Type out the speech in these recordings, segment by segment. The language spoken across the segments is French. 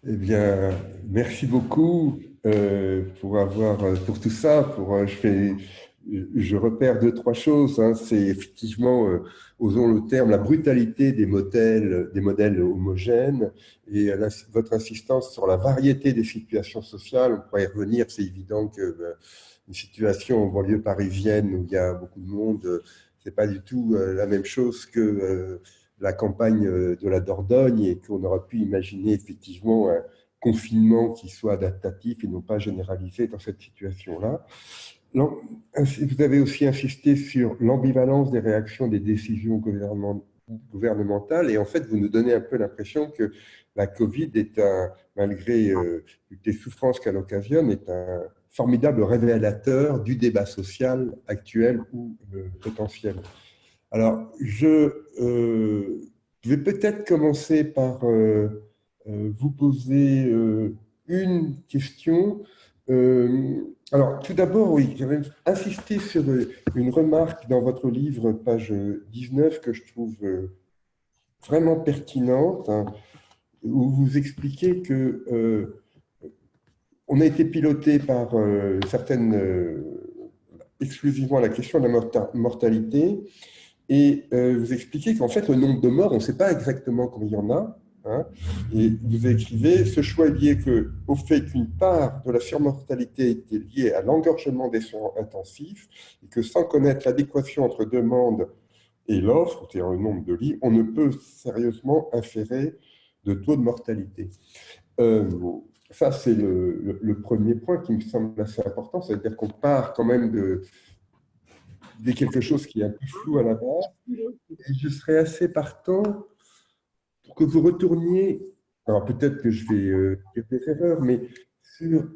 Eh bien, merci beaucoup pour tout ça. Je repère deux, trois choses, hein. C'est effectivement, osons le terme, la brutalité des modèles homogènes et votre insistance sur la variété des situations sociales. On pourrait y revenir. C'est évident que une situation en banlieue parisienne où il y a beaucoup de monde, c'est pas du tout la même chose que la campagne de la Dordogne et qu'on aurait pu imaginer effectivement un confinement qui soit adaptatif et non pas généralisé dans cette situation-là. Vous avez aussi insisté sur l'ambivalence des réactions des décisions gouvernementales et en fait, vous nous donnez un peu l'impression que la Covid malgré les souffrances qu'elle occasionne, est un formidable révélateur du débat social actuel ou potentiel. Alors, je vais peut-être commencer par vous poser une question. Alors, tout d'abord, oui, j'avais insisté sur une remarque dans votre livre, page 19, que je trouve vraiment pertinente, hein, où vous expliquez que on a été piloté par exclusivement la question de la mortalité. Et vous expliquez qu'en fait, le nombre de morts, on ne sait pas exactement combien il y en a, hein. Et vous écrivez, ce choix est lié au fait qu'une part de la surmortalité était liée à l'engorgement des soins intensifs, et que sans connaître l'adéquation entre demande et l'offre, c'est-à-dire le nombre de lits, on ne peut sérieusement inférer de taux de mortalité. Euh, Ça, c'est le premier point qui me semble assez important, c'est-à-dire qu'on part quand même de quelque chose qui est un peu flou à la base. Et je serais assez partant pour que vous retourniez, alors peut-être que je vais dire des erreurs, mais sur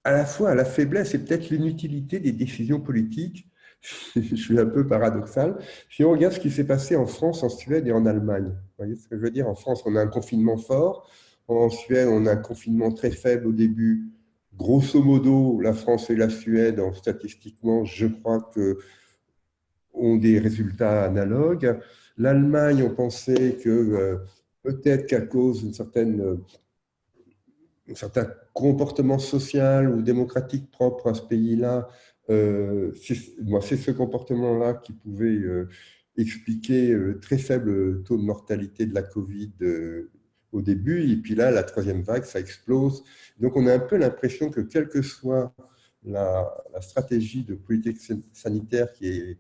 à la fois la faiblesse et peut-être l'inutilité des décisions politiques. Je suis un peu paradoxal. Si on regarde ce qui s'est passé en France, en Suède et en Allemagne, vous voyez ce que je veux dire? En France, on a un confinement fort. En Suède, on a un confinement très faible au début. Grosso modo, la France et la Suède, statistiquement, je crois que ont des résultats analogues. L'Allemagne, on pensait que peut-être qu'à cause d'un certain comportement social ou démocratique propre à ce pays-là, c'est ce comportement-là qui pouvait expliquer très faible taux de mortalité de la Covid au début. Et puis là, la troisième vague, ça explose. Donc on a un peu l'impression que quelle que soit la stratégie de politique sanitaire qui est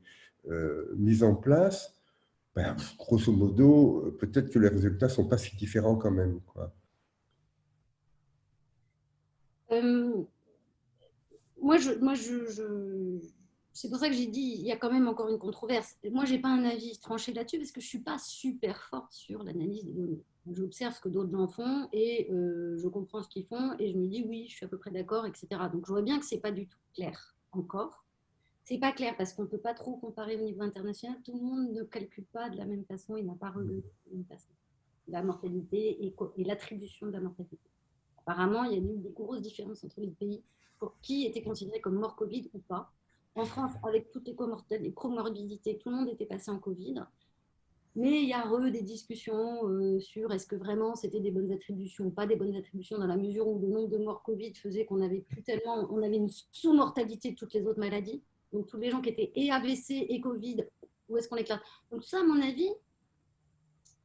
mise en place, ben, grosso modo, peut-être que les résultats ne sont pas si différents quand même, quoi. Euh, c'est pour ça que j'ai dit, il y a quand même encore une controverse. Moi, j'ai pas un avis tranché là-dessus parce que je suis pas super forte sur l'analyse des données. J'observe ce que d'autres gens font et je comprends ce qu'ils font et je me dis oui, je suis à peu près d'accord, etc. Donc je vois bien que c'est pas du tout clair encore. C'est pas clair parce qu'on peut pas trop comparer au niveau international. Tout le monde ne calcule pas de la même façon, il n'a pas relevé de la même façon la mortalité et l'attribution de la mortalité. Apparemment, il y a eu des grosses différences entre les pays pour qui était considéré comme mort Covid ou pas. En France, avec toutes les comorbidités, tout le monde était passé en Covid. Mais il y a des discussions sur est-ce que vraiment c'était des bonnes attributions ou pas des bonnes attributions dans la mesure où le nombre de morts Covid faisait qu'on avait plus tellement, on avait une sous-mortalité de toutes les autres maladies. Donc tous les gens qui étaient et AVC et Covid, où est-ce qu'on les classe? Donc tout ça, à mon avis,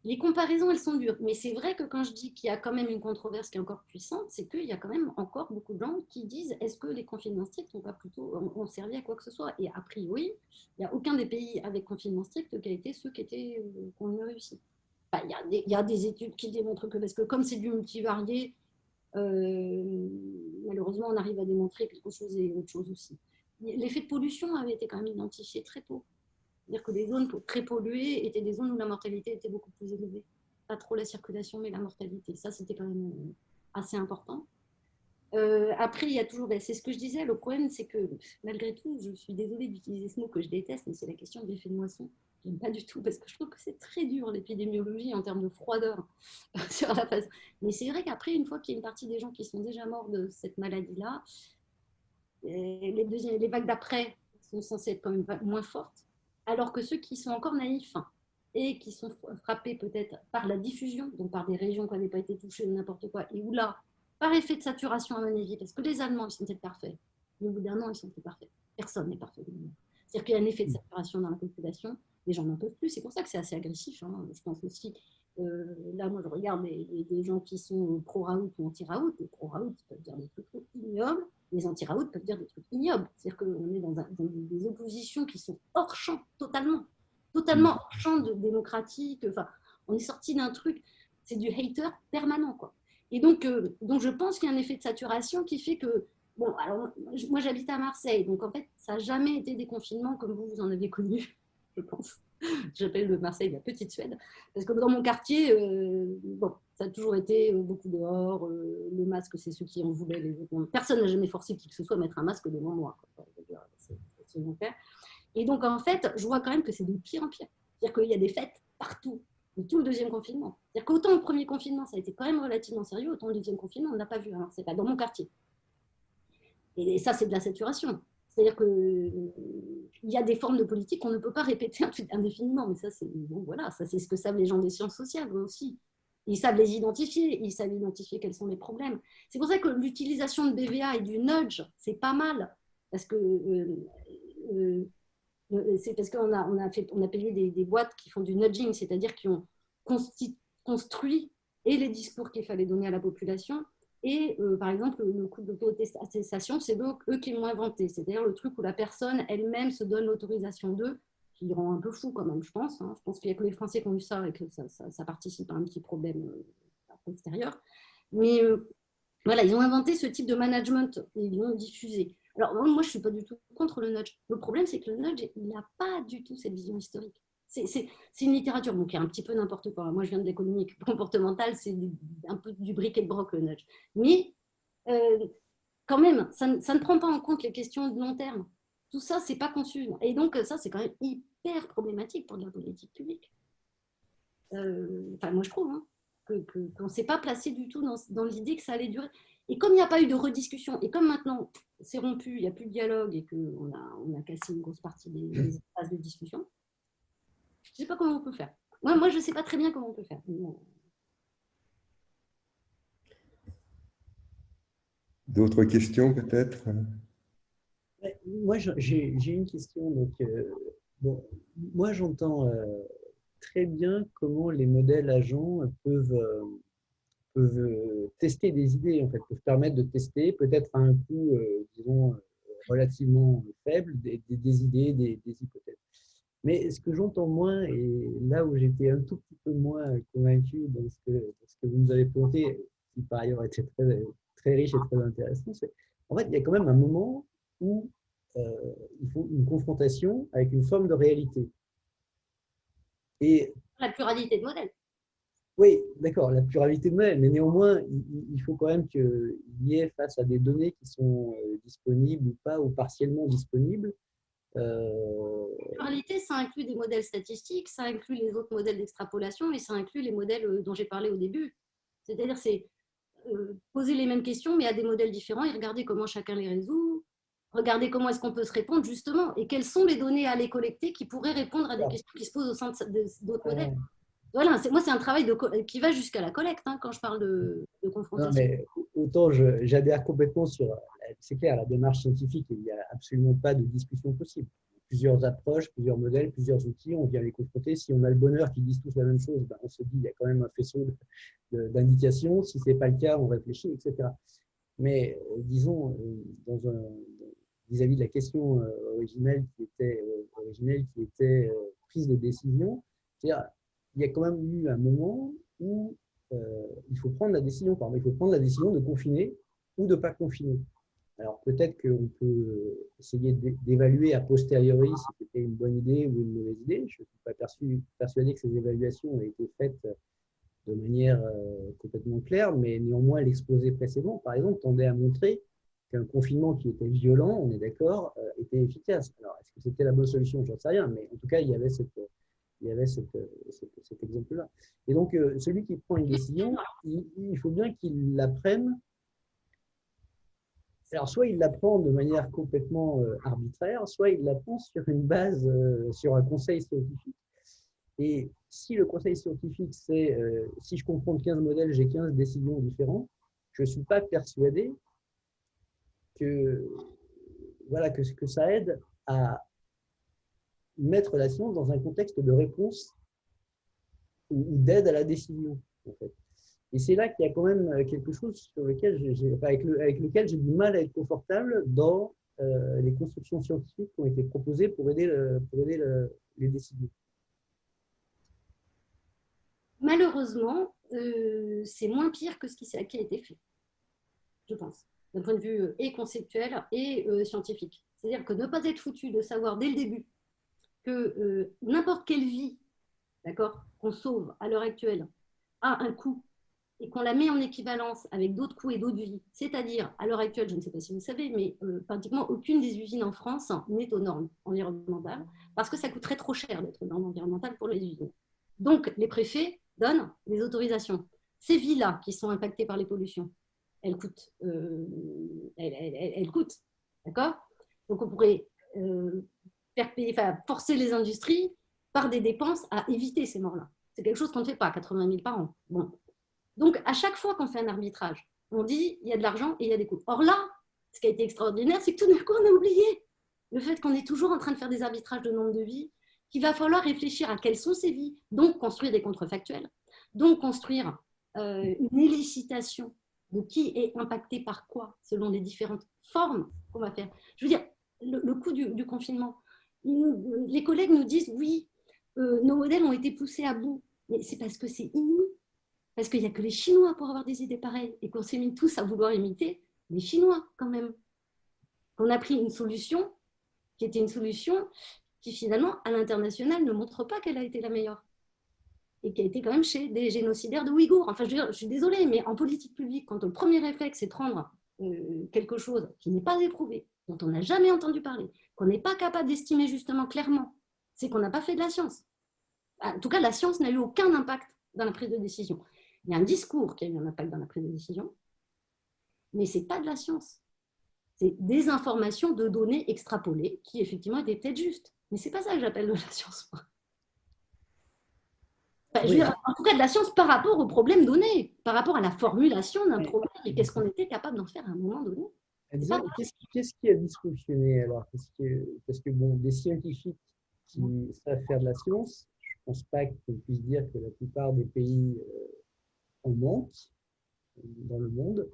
les comparaisons, elles sont dures. Mais c'est vrai que quand je dis qu'il y a quand même une controverse qui est encore puissante, c'est qu'il y a quand même encore beaucoup de gens qui disent est-ce que les confinements stricts ont servi à quoi que ce soit. Et a priori, il n'y a aucun des pays avec confinement strict qui a été ceux qui ont mieux réussi. Enfin, il y a des études qui démontrent que, parce que comme c'est du multivarié, malheureusement, on arrive à démontrer quelque chose et autre chose aussi. L'effet de pollution avait été quand même identifié très tôt. C'est-à-dire que des zones très polluées étaient des zones où la mortalité était beaucoup plus élevée. Pas trop la circulation, mais la mortalité. Ça, c'était quand même assez important. Après, il y a toujours, ben, c'est ce que je disais, le problème, c'est que malgré tout, je suis désolée d'utiliser ce mot que je déteste, mais c'est la question de l'effet de moisson. J'aime pas du tout parce que je trouve que c'est très dur l'épidémiologie en termes de froideur sur la phase. Mais c'est vrai qu'après, une fois qu'il y a une partie des gens qui sont déjà morts de cette maladie-là, les vagues d'après sont censées être quand même moins fortes, alors que ceux qui sont encore naïfs, hein, et qui sont frappés peut-être par la diffusion, donc par des régions qui n'avaient pas été touchées ou n'importe quoi, et où là, par effet de saturation à mon avis, parce que les Allemands, ils sont peut-être parfaits, mais au bout d'un an, ils sont plus parfaits. Personne n'est parfait. C'est-à-dire qu'il y a un effet de saturation dans la population, les gens n'en peuvent plus, c'est pour ça que c'est assez agressif, hein. Je pense aussi, là, moi, je regarde des gens qui sont pro-Raoult ou anti-Raoult. Les pro-Raoult peuvent dire des trucs ignobles, les anti-Raoult peuvent dire des trucs ignobles. C'est-à-dire qu'on est dans des oppositions qui sont hors champ, totalement hors champ démocratique. Enfin, on est sorti d'un truc, c'est du hater permanent, quoi. Et donc je pense qu'il y a un effet de saturation qui fait que, bon, alors moi j'habite à Marseille, donc en fait, ça n'a jamais été des confinements comme vous en avez connu, je pense. J'appelle le Marseille la petite Suède, parce que dans mon quartier, bon, ça a toujours été beaucoup dehors, le masque, c'est ceux qui en voulaient. Personne n'a jamais forcé qui que ce soit à mettre un masque devant moi. C'est absolument clair. Et donc, en fait, je vois quand même que c'est de pire en pire. C'est-à-dire qu'il y a des fêtes partout, de tout le deuxième confinement. C'est-à-dire qu'autant le premier confinement, ça a été quand même relativement sérieux, autant le deuxième confinement, on ne l'a pas vu. C'est pas dans mon quartier. Et ça, c'est de la saturation. C'est-à-dire qu'il y a des formes de politique qu'on ne peut pas répéter indéfiniment. Mais ça, c'est bon, voilà, ça, c'est ce que savent les gens des sciences sociales aussi. Ils savent les identifier, ils savent identifier quels sont les problèmes. C'est pour ça que l'utilisation de BVA et du nudge, c'est pas mal. Parce que c'est parce qu'on a payé des boîtes qui font du nudging, c'est-à-dire qui ont construit et les discours qu'il fallait donner à la population. Et par exemple, le coup d'auto-attestation, c'est eux qui l'ont inventé. C'est-à-dire le truc où la personne elle-même se donne l'autorisation d'eux, qui rend un peu fou quand même, je pense. Je pense qu'il n'y a que les Français qui ont eu ça et que ça participe à un petit problème extérieur. Mais voilà, ils ont inventé ce type de management et ils l'ont diffusé. Alors, moi, je ne suis pas du tout contre le nudge. Le problème, c'est que le nudge, il n'a pas du tout cette vision historique. C'est une littérature, donc il y a un petit peu n'importe quoi. Moi, je viens de l'économie comportementale, c'est un peu du bric et de broc, le nudge. Mais quand même, ça ne prend pas en compte les questions de long terme. Tout ça, c'est pas conçu. Et donc, ça, c'est quand même hyper problématique pour de la politique publique. Enfin, moi, je trouve qu'on ne s'est pas placé du tout dans l'idée que ça allait durer. Et comme il n'y a pas eu de rediscussion, et comme maintenant c'est rompu, il n'y a plus de dialogue et qu'on a cassé une grosse partie des espaces de discussion, je ne sais pas comment on peut faire. Moi je ne sais pas très bien comment on peut faire. D'autres questions peut-être? Moi, j'ai une question. Donc, bon, moi, j'entends très bien comment les modèles agents peuvent tester des idées, en fait, peuvent permettre de tester, peut-être à un coût, disons, relativement faible, des idées, des hypothèses. Mais ce que j'entends moins, et là où j'étais un tout petit peu moins convaincu dans ce que vous nous avez présenté, qui par ailleurs était très, très riche et très intéressant, c'est en fait, il y a quand même un moment où il faut une confrontation avec une forme de réalité. Et la pluralité de modèles. oui, d'accord, la pluralité de modèles, mais néanmoins, il faut quand même qu'il y ait face à des données qui sont disponibles ou pas, ou partiellement disponibles. La pluralité, ça inclut des modèles statistiques, ça inclut les autres modèles d'extrapolation et ça inclut les modèles dont j'ai parlé au début. C'est-à-dire, c'est poser les mêmes questions, mais à des modèles différents et regarder comment chacun les résout. Regarder comment est-ce qu'on peut se répondre justement et quelles sont les données à aller collecter qui pourraient répondre à des questions qui se posent au sein d'autres modèles. Voilà, moi, c'est un travail qui va jusqu'à la collecte quand je parle de confrontation. Non, mais autant j'adhère complètement sur, c'est clair, la démarche scientifique, il n'y a absolument pas de discussion possible. Plusieurs approches, plusieurs modèles, plusieurs outils, on vient les confronter. Si on a le bonheur qu'ils disent tous la même chose, ben on se dit il y a quand même un faisceau d'indications. Si ce n'est pas le cas, on réfléchit, etc. Mais disons, vis-à-vis de la question originelle qui était prise de décision, c'est-à-dire il y a quand même eu un moment où il faut prendre la décision, il faut prendre la décision de confiner ou de ne pas confiner. Alors peut-être qu'on peut essayer d'évaluer a posteriori si c'était une bonne idée ou une mauvaise idée. Je ne suis pas persuadé que ces évaluations aient été faites de manière complètement claire, mais néanmoins l'exposé précédent, par exemple, tendait à montrer qu'un confinement qui était violent, on est d'accord, était efficace. Alors est-ce que c'était la bonne solution? J'en sais rien, mais en tout cas, il y avait cet exemple-là. Et donc, celui qui prend une décision, il faut bien qu'il la prenne. Alors, soit il la prend de manière complètement arbitraire, soit il la prend sur une base, sur un conseil scientifique. Et si le conseil scientifique, c'est si je confronte 15 modèles, j'ai 15 décisions différentes, je ne suis pas persuadé que, voilà, que ça aide à mettre la science dans un contexte de réponse ou d'aide à la décision, en fait. Et c'est là qu'il y a quand même quelque chose sur lequel avec lequel j'ai du mal à être confortable dans les constructions scientifiques qui ont été proposées pour aider les décisions. Malheureusement, c'est moins pire que ce qui a été fait, je pense, d'un point de vue et conceptuel et scientifique. C'est-à-dire que ne pas être foutu de savoir dès le début que n'importe quelle vie, d'accord, qu'on sauve à l'heure actuelle a un coût et qu'on la met en équivalence avec d'autres coûts et d'autres vies. C'est-à-dire, à l'heure actuelle, je ne sais pas si vous le savez, mais pratiquement aucune des usines en France n'est aux normes environnementales parce que ça coûterait trop cher d'être aux normes environnementales pour les usines. Donc, les préfets donnent des autorisations. Ces vies-là qui sont impactées par les pollutions, elles coûtent. Elles coûtent, d'accord? Donc, on pourrait forcer les industries par des dépenses à éviter ces morts-là. C'est quelque chose qu'on ne fait pas, 80 000 par an. Bon. Donc, à chaque fois qu'on fait un arbitrage, on dit il y a de l'argent et il y a des coûts. Or là, ce qui a été extraordinaire, c'est que tout d'un coup, on a oublié le fait qu'on est toujours en train de faire des arbitrages de nombre de vies, qu'il va falloir réfléchir à quelles sont ces vies, donc construire des contrefactuels, donc construire une élicitation de qui est impacté par quoi, selon les différentes formes qu'on va faire. Je veux dire, le coût du confinement, les collègues nous disent oui, nos modèles ont été poussés à bout, mais c'est parce que c'est inouï. Parce qu'il n'y a que les Chinois pour avoir des idées pareilles et qu'on s'est mis tous à vouloir imiter les Chinois quand même. On a pris une solution qui était une solution qui finalement, à l'international, ne montre pas qu'elle a été la meilleure. Et qui a été quand même chez des génocidaires de Ouïghours. Enfin, je suis désolée, mais en politique publique, quand le premier réflexe est de prendre quelque chose qui n'est pas éprouvé, dont on n'a jamais entendu parler, qu'on n'est pas capable d'estimer justement clairement, c'est qu'on n'a pas fait de la science. En tout cas, la science n'a eu aucun impact dans la prise de décision. Il y a un discours qui a eu un impact dans la prise de décision, mais ce n'est pas de la science. C'est des informations de données extrapolées qui, effectivement, étaient peut-être justes. Mais ce n'est pas ça que j'appelle de la science. Enfin, oui. En tout cas, de la science par rapport au problème donné, par rapport à la formulation d'un problème, et qu'est-ce qu'on était capable d'en faire à un moment donné. Qu'est-ce qui a dysfonctionné alors? Parce que bon, des scientifiques qui savent faire de la science, je ne pense pas qu'on puisse dire que la plupart des pays en manquent dans le monde.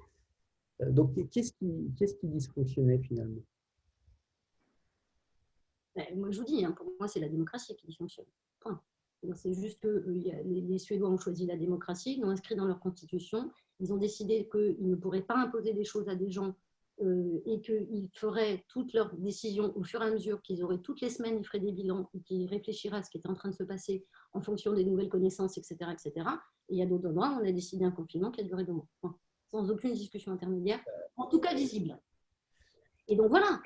Donc, qu'est-ce qui dysfonctionnait finalement? Moi, je vous dis, pour moi, c'est la démocratie qui dysfonctionne. Point. C'est juste que les Suédois ont choisi la démocratie, ils l'ont inscrit dans leur constitution, ils ont décidé qu'ils ne pourraient pas imposer des choses à des gens et qu'ils feraient toutes leurs décisions au fur et à mesure, qu'ils auraient toutes les semaines, ils feraient des bilans et qu'ils réfléchiraient à ce qui était en train de se passer en fonction des nouvelles connaissances, etc. etc. Et il y a d'autres endroits où on a décidé un confinement qui a duré 2 mois, sans aucune discussion intermédiaire, en tout cas visible. Et donc voilà,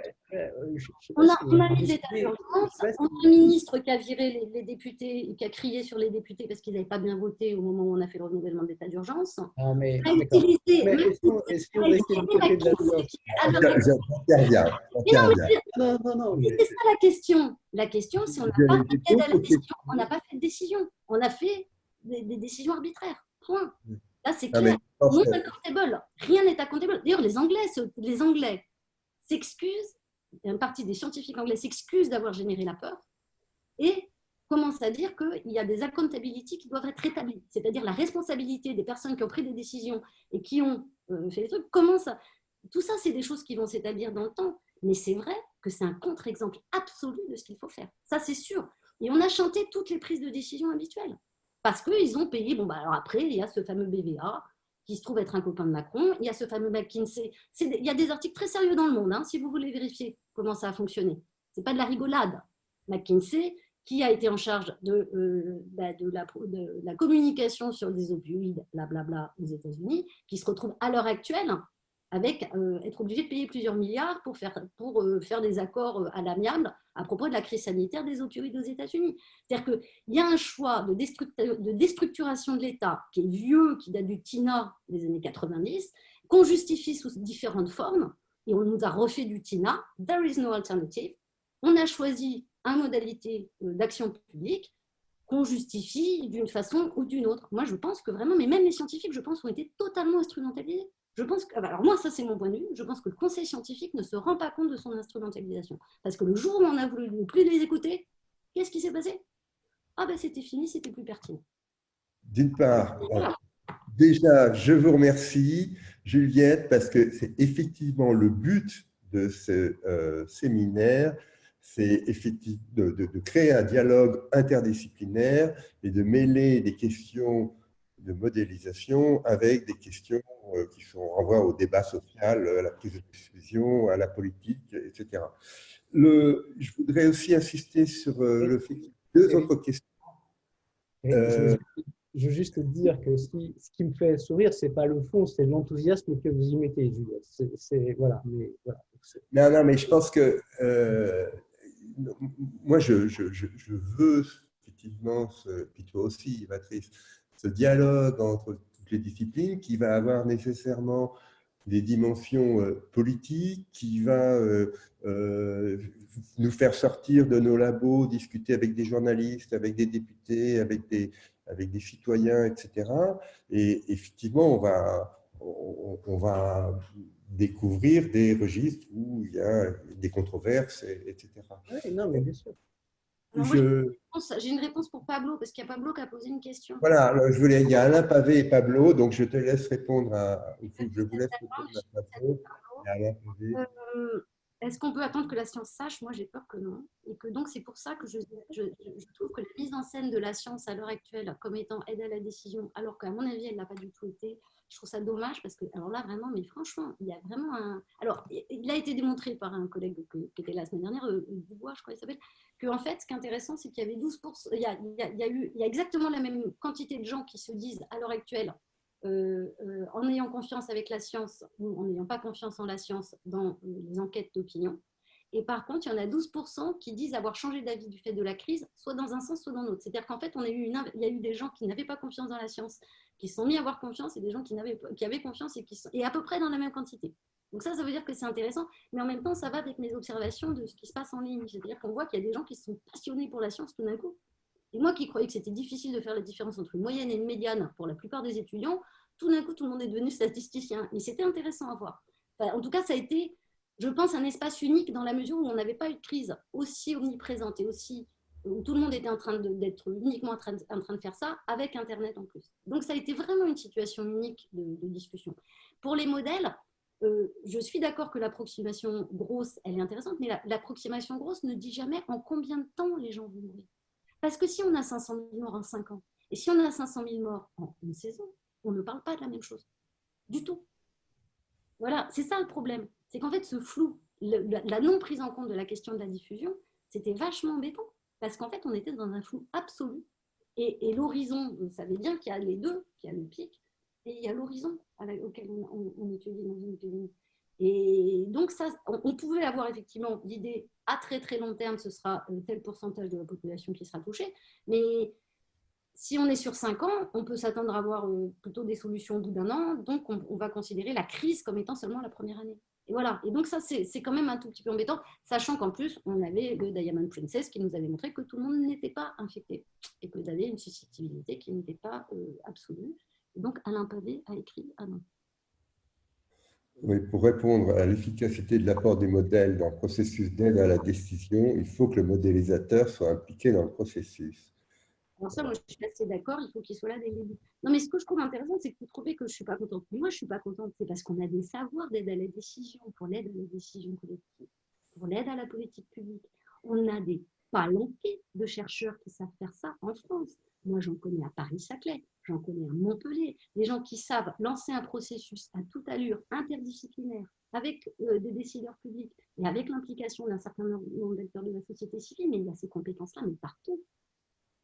on a mis l'état d'urgence, on a un ministre qui a viré les députés et qui a crié sur les députés parce qu'ils n'avaient pas bien voté au moment où on a fait le renouvellement de l'état d'urgence. Ah, mais est-ce qu'on reste du côté de la science? Non, c'est ça la question. La question, c'est on n'a pas fait d'aide à la décision, on n'a pas fait de décision, on a fait des décisions arbitraires. Point. Là, c'est clair. Non accountable. Rien n'est accountable. D'ailleurs, les Anglais s'excusent, une partie des scientifiques anglais s'excusent d'avoir généré la peur et commencent à dire qu'il y a des accountability qui doivent être rétablies, c'est-à-dire la responsabilité des personnes qui ont pris des décisions et qui ont fait des trucs. Tout ça, c'est des choses qui vont s'établir dans le temps, mais c'est vrai que c'est un contre-exemple absolu de ce qu'il faut faire. Ça, c'est sûr. Et on a chanté toutes les prises de décision habituelles parce qu'ils ont payé. Bon, alors après, il y a ce fameux BVA qui se trouve être un copain de Macron. Il y a ce fameux McKinsey. Il y a des articles très sérieux dans le monde, si vous voulez vérifier comment ça a fonctionné. Ce n'est pas de la rigolade. McKinsey, qui a été en charge de la communication sur des opioïdes, blablabla, aux États-Unis, qui se retrouve à l'heure actuelle avec être obligé de payer plusieurs milliards pour faire des accords à l'amiable à propos de la crise sanitaire des opioïdes aux États-Unis. C'est-à-dire qu'il y a un choix de déstructuration de l'État qui est vieux, qui date du TINA des années 90, qu'on justifie sous différentes formes, et on nous a refait du TINA, there is no alternative. On a choisi une modalité d'action publique qu'on justifie d'une façon ou d'une autre. Moi, je pense que vraiment, mais même les scientifiques, je pense, ont été totalement instrumentalisés. Je pense que, alors moi, ça c'est mon point de vue, je pense que le conseil scientifique ne se rend pas compte de son instrumentalisation. Parce que le jour où on a voulu ne plus les écouter, qu'est-ce qui s'est passé? Ah ben c'était fini, c'était plus pertinent. D'une part, déjà, je vous remercie, Juliette, parce que c'est effectivement le but de ce séminaire, c'est effectivement de créer un dialogue interdisciplinaire et de mêler des questions de modélisation avec des questions qui renvoient au débat social, à la prise de décision, à la politique, etc. Je voudrais aussi insister sur le fait qu'il y a deux autres questions. Je veux juste dire que ce qui me fait sourire, ce n'est pas le fond, c'est l'enthousiasme que vous y mettez, Juliette. Voilà, mais voilà. Non, mais je pense que moi, je veux effectivement, puis toi aussi, Patrice, ce dialogue entre toutes les disciplines qui va avoir nécessairement des dimensions politiques, qui va nous faire sortir de nos labos, discuter avec des journalistes, avec des députés, avec des citoyens, etc. Et effectivement, on va découvrir des registres où il y a des controverses, etc. Oui, non, mais bien sûr. J'ai une réponse pour Pablo, parce qu'il y a Pablo qui a posé une question. Voilà, il y a Alain Pavé et Pablo, donc je te laisse répondre je vous laisse répondre à Pablo et à Alain Pavé. Est-ce qu'on peut attendre que la science sache? Moi, j'ai peur que non. Et que donc, c'est pour ça que je trouve que la mise en scène de la science à l'heure actuelle comme étant aide à la décision, alors qu'à mon avis, elle n'a pas du tout été, je trouve ça dommage parce que, alors là, vraiment, mais franchement, il y a vraiment un. Alors, il a été démontré par un collègue qui était là la semaine dernière, Dubois, je crois qu'il s'appelle, qu'en fait, ce qui est intéressant, c'est qu'il y avait 12%, il y a exactement la même quantité de gens qui se disent à l'heure actuelle, en ayant confiance avec la science ou en n'ayant pas confiance en la science dans les enquêtes d'opinion. Et par contre, il y en a 12% qui disent avoir changé d'avis du fait de la crise, soit dans un sens, soit dans l'autre. C'est-à-dire qu'en fait, il y a eu des gens qui n'avaient pas confiance dans la science, qui se sont mis à avoir confiance, et des gens qui avaient confiance et à peu près dans la même quantité. Donc ça veut dire que c'est intéressant, mais en même temps, ça va avec mes observations de ce qui se passe en ligne. C'est-à-dire qu'on voit qu'il y a des gens qui sont passionnés pour la science tout d'un coup. Et moi qui croyais que c'était difficile de faire la différence entre une moyenne et une médiane pour la plupart des étudiants, tout d'un coup, tout le monde est devenu statisticien. Et c'était intéressant à voir. Enfin, en tout cas, ça a été, je pense, un espace unique dans la mesure où on n'avait pas eu de crise aussi omniprésente et aussi où tout le monde était en train d'être uniquement en train de faire ça, avec Internet en plus. Donc, ça a été vraiment une situation unique de discussion. Pour les modèles, je suis d'accord que l'approximation grosse, elle est intéressante, mais l'approximation grosse ne dit jamais en combien de temps les gens vont mourir. Parce que si on a 500 000 morts en 5 ans, et si on a 500 000 morts en une saison, on ne parle pas de la même chose. Du tout. Voilà, c'est ça le problème. C'est qu'en fait, ce flou, la non prise en compte de la question de la diffusion, c'était vachement embêtant. Parce qu'en fait, on était dans un flou absolu. Et l'horizon, vous savez bien qu'il y a les deux, qu'il y a le pic, et il y a l'horizon auquel on étudie dans une épidémie. Et donc, ça, on pouvait avoir effectivement l'idée à très très long terme, ce sera tel pourcentage de la population qui sera touchée. Mais si on est sur 5 ans, on peut s'attendre à avoir plutôt des solutions au bout d'un an. Donc, on va considérer la crise comme étant seulement la première année. Et voilà. Et donc, ça, c'est quand même un tout petit peu embêtant, sachant qu'en plus, on avait le Diamond Princess qui nous avait montré que tout le monde n'était pas infecté et que vous avez une susceptibilité qui n'était pas absolue. Et donc, Alain Pavé a écrit « Ah non ». Oui, pour répondre à l'efficacité de l'apport des modèles dans le processus d'aide à la décision, il faut que le modélisateur soit impliqué dans le processus. Alors ça, moi, je suis assez d'accord, il faut qu'il soit là dès le début. Non, mais ce que je trouve intéressant, c'est que vous trouvez que je ne suis pas contente. Moi, je ne suis pas contente, c'est parce qu'on a des savoirs d'aide à la décision, pour l'aide à la décision collective, pour l'aide à la politique publique. On a des palanquets de chercheurs qui savent faire ça en France. Moi, j'en connais à Paris-Saclay, j'en connais à Montpellier, des gens qui savent lancer un processus à toute allure, interdisciplinaire, avec des décideurs publics et avec l'implication d'un certain nombre d'acteurs de la société civile, mais il y a ces compétences-là, mais partout.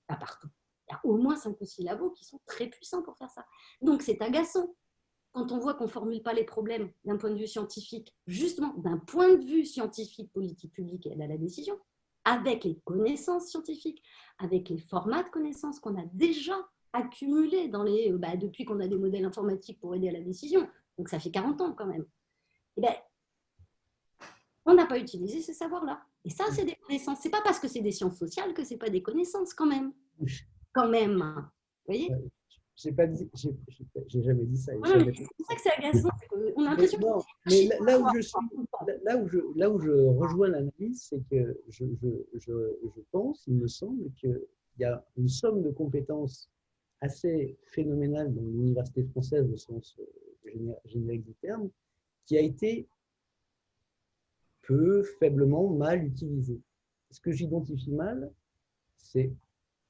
Pas partout. Il y a au moins 5 ou 6 labos qui sont très puissants pour faire ça. Donc, c'est agaçant quand on voit qu'on ne formule pas les problèmes d'un point de vue scientifique, justement d'un point de vue scientifique, politique publique et aide à la décision, avec les connaissances scientifiques, avec les formats de connaissances qu'on a déjà accumulés depuis qu'on a des modèles informatiques pour aider à la décision. Donc, ça fait 40 ans quand même. Et bien, on n'a pas utilisé ces savoirs-là. Et ça, c'est des connaissances. Ce n'est pas parce que c'est des sciences sociales que ce n'est pas des connaissances quand même. quand même. Vous voyez? J'ai pas dit, j'ai jamais dit ça. Voilà, c'est pour ça que c'est agaçant. On a l'impression Non, mais là où je suis, là où je rejoins l'analyse, c'est que je pense, il me semble qu'il y a une somme de compétences assez phénoménale dans l'université française au sens générique du terme, qui a été peu, faiblement, mal utilisée. Ce que j'identifie mal, c'est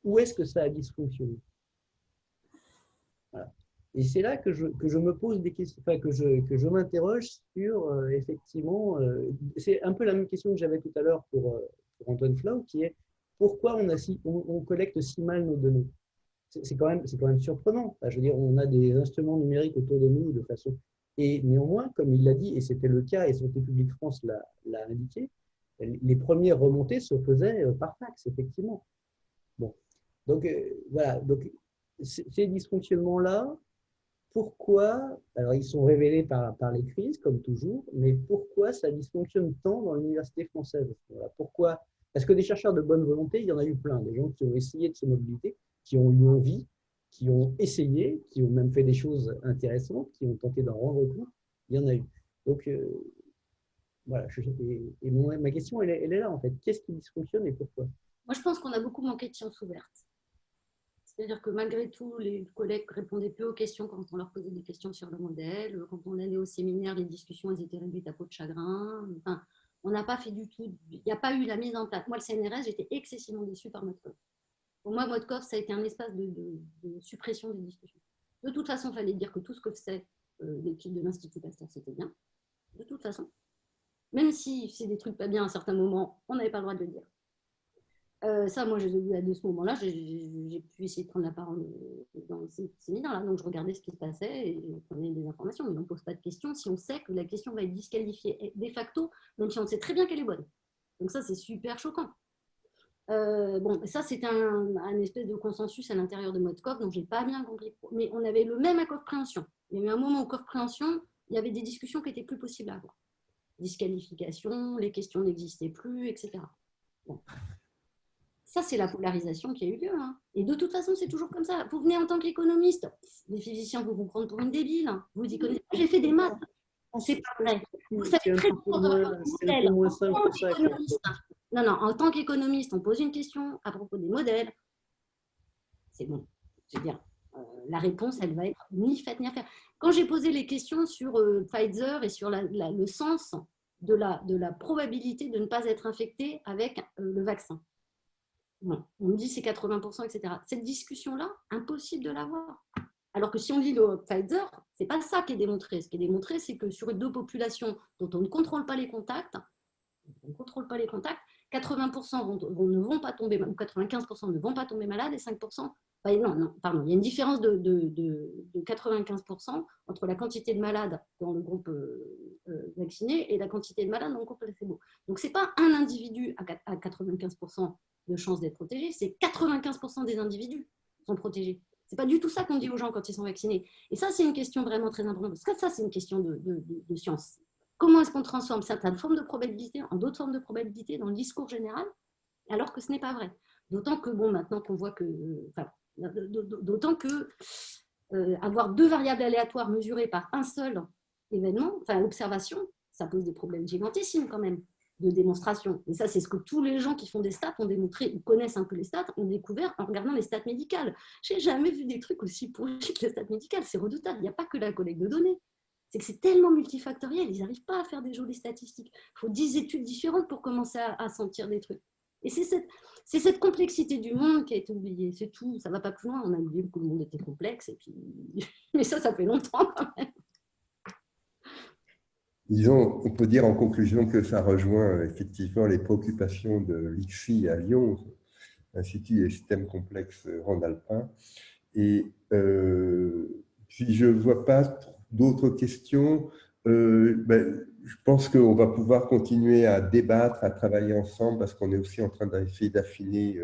où est-ce que ça a dysfonctionné. Voilà. Et c'est là que je me pose des questions, enfin, que je m'interroge sur, effectivement, c'est un peu la même question que j'avais tout à l'heure pour Antoine Flau, qui est pourquoi on collecte si mal nos données. C'est quand même surprenant. Enfin, je veux dire, on a des instruments numériques autour de nous de façon. Et néanmoins, comme il l'a dit, et c'était le cas, et Santé publique France l'a indiqué, les premières remontées se faisaient par fax, effectivement. Bon. Donc, voilà. Donc, ces dysfonctionnements-là, pourquoi, alors ils sont révélés par les crises, comme toujours, mais pourquoi ça dysfonctionne tant dans l'université française? Voilà. Pourquoi? Parce que des chercheurs de bonne volonté, il y en a eu plein, des gens qui ont essayé de se mobiliter, qui ont eu envie, qui ont essayé, qui ont même fait des choses intéressantes, qui ont tenté d'en rendre compte, il y en a eu. Donc, voilà, ma question, elle est là, en fait. Qu'est-ce qui dysfonctionne et pourquoi? Moi, je pense qu'on a beaucoup manqué de sciences ouvertes. C'est-à-dire que malgré tout, les collègues répondaient peu aux questions quand on leur posait des questions sur le modèle. Quand on allait au séminaire, les discussions elles étaient réduites à peau de chagrin. Enfin, on n'a pas fait du tout. Il n'y a pas eu la mise en place. Moi, le CNRS, j'étais excessivement déçue par Modcoff. Pour moi, Modcoff, ça a été un espace de suppression des discussions. De toute façon, il fallait dire que tout ce que faisait l'équipe de l'Institut Pasteur, c'était bien. De toute façon. Même si c'est des trucs pas bien à certains moments, on n'avait pas le droit de le dire. Ça, moi, de ce moment-là, j'ai pu essayer de prendre la parole dans ces séminaires-là. Donc, je regardais ce qui se passait et je prenais des informations. Mais on ne pose pas de questions si on sait que la question va être disqualifiée et de facto, même si on sait très bien qu'elle est bonne. Donc, ça, c'est super choquant. Bon, ça, c'était un espèce de consensus à l'intérieur de Modcoff, donc je n'ai pas bien compris. Mais on avait le même à compréhension. Il y a eu un moment où compréhension, il y avait des discussions qui étaient plus possibles à avoir. Disqualification, les questions n'existaient plus, etc. Bon. Ça, c'est la polarisation qui a eu lieu. Hein. Et de toute façon, c'est toujours comme ça. Vous venez en tant qu'économiste, les physiciens vont vous prendre pour une débile. Hein. Vous y connaissez. J'ai fait des maths. C'est pas vrai. Vous savez très bien. Non, non, en tant qu'économiste, on pose une question à propos des modèles. C'est bon. Je veux dire, la réponse, elle va être ni faite ni à faire. Quand j'ai posé les questions sur Pfizer et sur le sens de la probabilité de ne pas être infecté avec le vaccin, bon, on me dit c'est 80%, etc. Cette discussion-là, impossible de l'avoir. Alors que si on lit le Pfizer, ce n'est pas ça qui est démontré. Ce qui est démontré, c'est que sur deux populations dont on ne contrôle pas les contacts, 80% ne vont pas tomber, ou 95% ne vont pas tomber malades et 5%, non, pardon, il y a une différence de 95% entre la quantité de malades dans le groupe vacciné et la quantité de malades dans le groupe placebo. Donc, ce n'est pas un individu à 95% de chances d'être protégé, c'est 95% des individus sont protégés. Ce n'est pas du tout ça qu'on dit aux gens quand ils sont vaccinés. Et ça, c'est une question vraiment très importante, parce que ça, c'est une question de science. Comment est-ce qu'on transforme certaines formes de probabilité en d'autres formes de probabilité dans le discours général, alors que ce n'est pas vrai. D'autant que, bon, maintenant qu'on voit que... d'autant que avoir deux variables aléatoires mesurées par un seul événement, enfin observation, ça pose des problèmes gigantissimes quand même de démonstration. Et ça, c'est ce que tous les gens qui font des stats ont démontré, ou connaissent un peu les stats, ont découvert en regardant les stats médicales. Je n'ai jamais vu des trucs aussi pourris que les stats médicales. C'est redoutable. Il n'y a pas que la collecte de données. C'est que c'est tellement multifactoriel, ils n'arrivent pas à faire des jolies statistiques. Il faut 10 études différentes pour commencer à sentir des trucs. Et c'est cette complexité du monde qui a été oubliée, c'est tout. Ça ne va pas plus loin, on a oublié que le monde était complexe, et puis... mais ça fait longtemps quand même. Disons, on peut dire en conclusion que ça rejoint effectivement les préoccupations de l'ICSI à Lyon, Institut des systèmes complexes Rhône-Alpin. Et si je ne vois pas d'autres questions, je pense qu'on va pouvoir continuer à débattre, à travailler ensemble, parce qu'on est aussi en train d'essayer d'affiner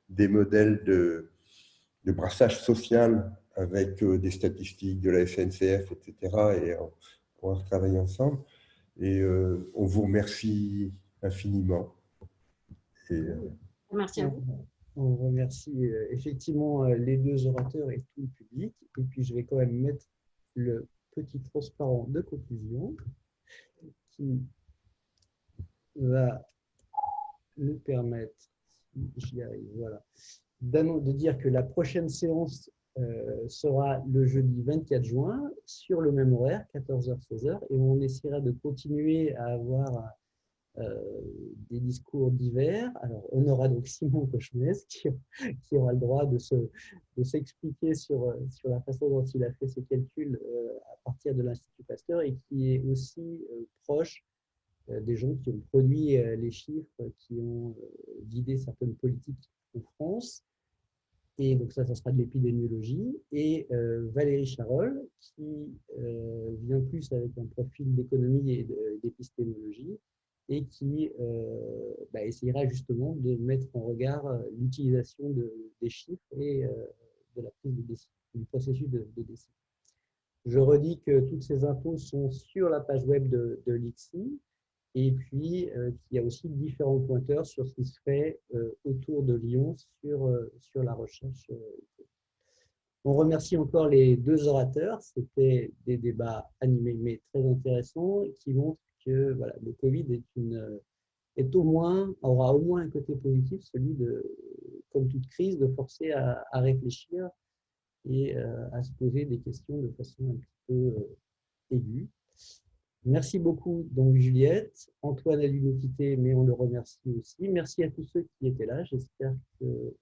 des modèles de brassage social avec des statistiques de la SNCF, etc. Et on pourra travailler ensemble. Et on vous remercie infiniment. Merci à vous. On remercie effectivement les deux orateurs et tout le public. Et puis, je vais quand même mettre le petit transparent de conclusion qui va nous permettre, si j'y arrive, voilà, de dire que la prochaine séance sera le jeudi 24 juin sur le même horaire, 14h-16h, et on essaiera de continuer à avoir des discours divers. Alors, on aura donc Simon Cochenez qui aura le droit de s'expliquer sur la façon dont il a fait ses calculs à partir de l'Institut Pasteur et qui est aussi proche des gens qui ont produit les chiffres, qui ont guidé certaines politiques en France. Et donc ça sera de l'épidémiologie. Et Valérie Charol, qui vient plus avec un profil d'économie et d'épistémologie, et qui essaiera justement de mettre en regard l'utilisation des chiffres et de la prise de décision, du processus de décision. Je redis que toutes ces infos sont sur la page web de l'ICSI, et puis qu'il y a aussi différents pointeurs sur ce qui se fait autour de Lyon sur la recherche. On remercie encore les deux orateurs. C'était des débats animés mais très intéressants qui montrent que voilà, le Covid aura au moins un côté positif, celui de, comme toute crise, de forcer à réfléchir et à se poser des questions de façon un petit peu aiguë. Merci beaucoup, donc Juliette. Antoine a dû nous quitter, mais on le remercie aussi. Merci à tous ceux qui étaient là. J'espère que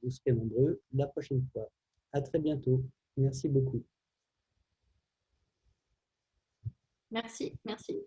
vous serez nombreux la prochaine fois. À très bientôt. Merci beaucoup. Merci, merci.